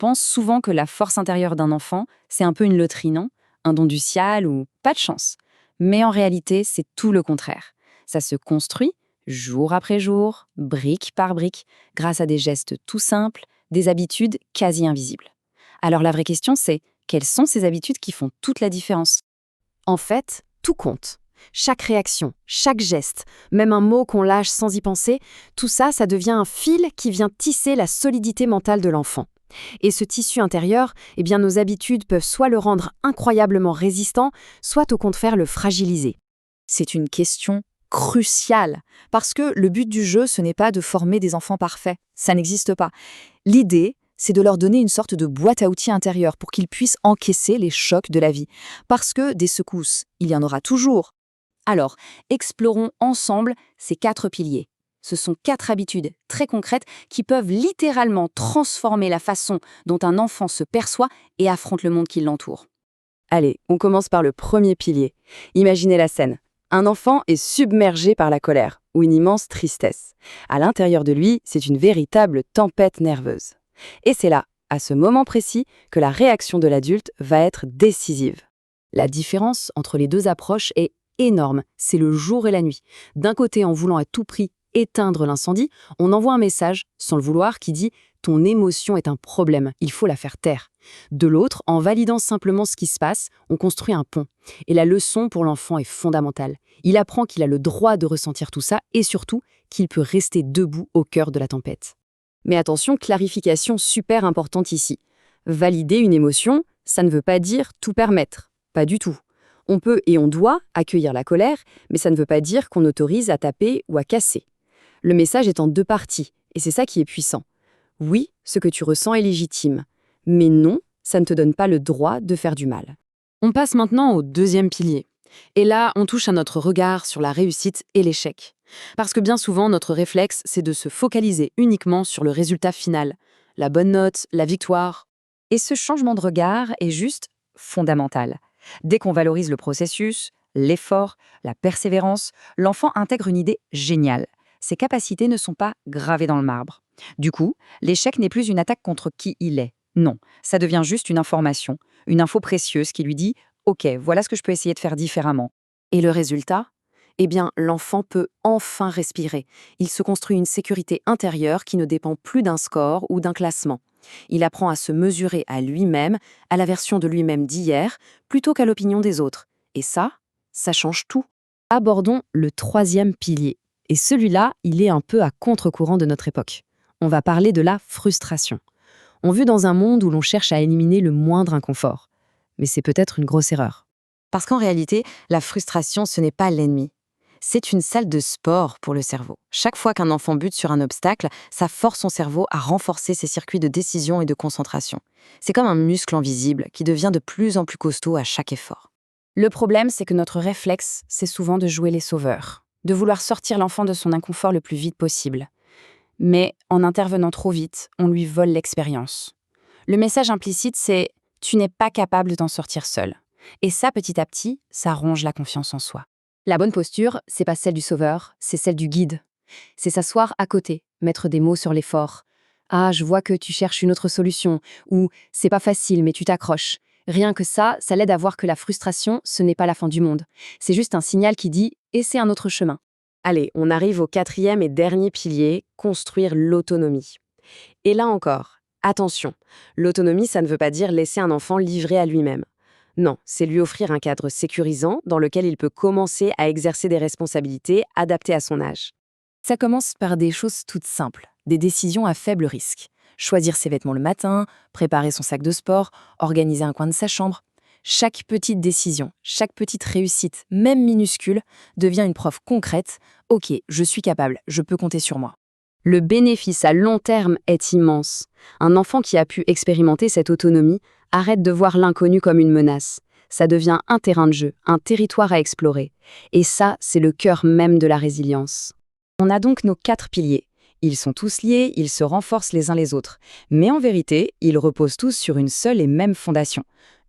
pense souvent que la force intérieure d'un enfant, c'est un peu une loterie, non? Un don du ciel ou pas de chance. Mais en réalité, c'est tout le contraire. Ça se construit jour après jour, brique par brique, grâce à des gestes tout simples, des habitudes quasi invisibles. Alors la vraie question, c'est quelles sont ces habitudes qui font toute la différence? En fait, tout compte. Chaque réaction, chaque geste, même un mot qu'on lâche sans y penser, tout ça, ça devient un fil qui vient tisser la solidité mentale de l'enfant. Et ce tissu intérieur, eh bien nos habitudes peuvent soit le rendre incroyablement résistant, soit au contraire le fragiliser. C'est une question cruciale, parce que le but du jeu, ce n'est pas de former des enfants parfaits, ça n'existe pas. L'idée, c'est de leur donner une sorte de boîte à outils intérieure pour qu'ils puissent encaisser les chocs de la vie. Parce que des secousses, il y en aura toujours. Alors, explorons ensemble ces 4 piliers. Ce sont 4 habitudes très concrètes qui peuvent littéralement transformer la façon dont un enfant se perçoit et affronte le monde qui l'entoure. Allez, on commence par le premier pilier. Imaginez la scène. Un enfant est submergé par la colère ou une immense tristesse. À l'intérieur de lui, c'est une véritable tempête nerveuse. Et c'est là, à ce moment précis, que la réaction de l'adulte va être décisive. La différence entre les deux approches est énorme, c'est le jour et la nuit. D'un côté, en voulant à tout prix éteindre l'incendie, on envoie un message, sans le vouloir, qui dit « ton émotion est un problème, il faut la faire taire ». De l'autre, en validant simplement ce qui se passe, on construit un pont. Et la leçon pour l'enfant est fondamentale. Il apprend qu'il a le droit de ressentir tout ça et surtout qu'il peut rester debout au cœur de la tempête. Mais attention, clarification super importante ici. Valider une émotion, ça ne veut pas dire tout permettre. Pas du tout. On peut et on doit accueillir la colère, mais ça ne veut pas dire qu'on autorise à taper ou à casser. Le message est en 2 parties, et c'est ça qui est puissant. Oui, ce que tu ressens est légitime, mais non, ça ne te donne pas le droit de faire du mal. On passe maintenant au deuxième pilier. Et là, on touche à notre regard sur la réussite et l'échec. Parce que bien souvent, notre réflexe, c'est de se focaliser uniquement sur le résultat final. La bonne note, la victoire. Et ce changement de regard est juste fondamental. Dès qu'on valorise le processus, l'effort, la persévérance, l'enfant intègre une idée géniale. Ses capacités ne sont pas gravées dans le marbre. Du coup, l'échec n'est plus une attaque contre qui il est. Non, ça devient juste une information, une info précieuse qui lui dit « Ok, voilà ce que je peux essayer de faire différemment ». Et le résultat? Eh bien, l'enfant peut enfin respirer. Il se construit une sécurité intérieure qui ne dépend plus d'un score ou d'un classement. Il apprend à se mesurer à lui-même, à la version de lui-même d'hier, plutôt qu'à l'opinion des autres. Et ça change tout. Abordons le 3e pilier. Et celui-là, il est un peu à contre-courant de notre époque. On va parler de la frustration. On vit dans un monde où l'on cherche à éliminer le moindre inconfort. Mais c'est peut-être une grosse erreur. Parce qu'en réalité, la frustration, ce n'est pas l'ennemi. C'est une salle de sport pour le cerveau. Chaque fois qu'un enfant bute sur un obstacle, ça force son cerveau à renforcer ses circuits de décision et de concentration. C'est comme un muscle invisible qui devient de plus en plus costaud à chaque effort. Le problème, c'est que notre réflexe, c'est souvent de jouer les sauveurs, de vouloir sortir l'enfant de son inconfort le plus vite possible. Mais en intervenant trop vite, on lui vole l'expérience. Le message implicite, c'est « tu n'es pas capable de t'en sortir seul ». Et ça, petit à petit, ça ronge la confiance en soi. La bonne posture, c'est pas celle du sauveur, c'est celle du guide. C'est s'asseoir à côté, mettre des mots sur l'effort. Ah, je vois que tu cherches une autre solution. Ou c'est pas facile, mais tu t'accroches. Rien que ça l'aide à voir que la frustration, ce n'est pas la fin du monde. C'est juste un signal qui dit « essaie un autre chemin ». Allez, on arrive au 4e et dernier pilier, construire l'autonomie. Et là encore, attention, l'autonomie, ça ne veut pas dire laisser un enfant livré à lui-même. Non, c'est lui offrir un cadre sécurisant dans lequel il peut commencer à exercer des responsabilités adaptées à son âge. Ça commence par des choses toutes simples, des décisions à faible risque. Choisir ses vêtements le matin, préparer son sac de sport, organiser un coin de sa chambre. Chaque petite décision, chaque petite réussite, même minuscule, devient une preuve concrète. Ok, je suis capable, je peux compter sur moi. Le bénéfice à long terme est immense. Un enfant qui a pu expérimenter cette autonomie arrête de voir l'inconnu comme une menace. Ça devient un terrain de jeu, un territoire à explorer. Et ça, c'est le cœur même de la résilience. On a donc nos 4 piliers. Ils sont tous liés, ils se renforcent les uns les autres. Mais en vérité, ils reposent tous sur une seule et même fondation.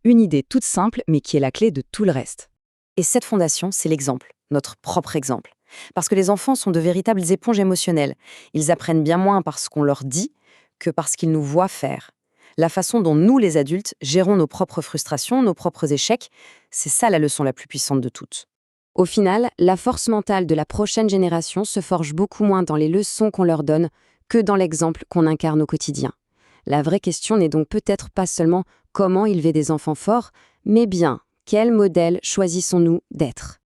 Une idée toute simple, mais qui est la clé de tout le reste. Et cette fondation, c'est l'exemple, notre propre exemple. Parce que les enfants sont de véritables éponges émotionnelles. Ils apprennent bien moins par ce qu'on leur dit que par ce qu'ils nous voient faire. La façon dont nous, les adultes, gérons nos propres frustrations, nos propres échecs, c'est ça la leçon la plus puissante de toutes. Au final, la force mentale de la prochaine génération se forge beaucoup moins dans les leçons qu'on leur donne que dans l'exemple qu'on incarne au quotidien. La vraie question n'est donc peut-être pas seulement comment élever des enfants forts, mais bien quel modèle choisissons-nous d'être ?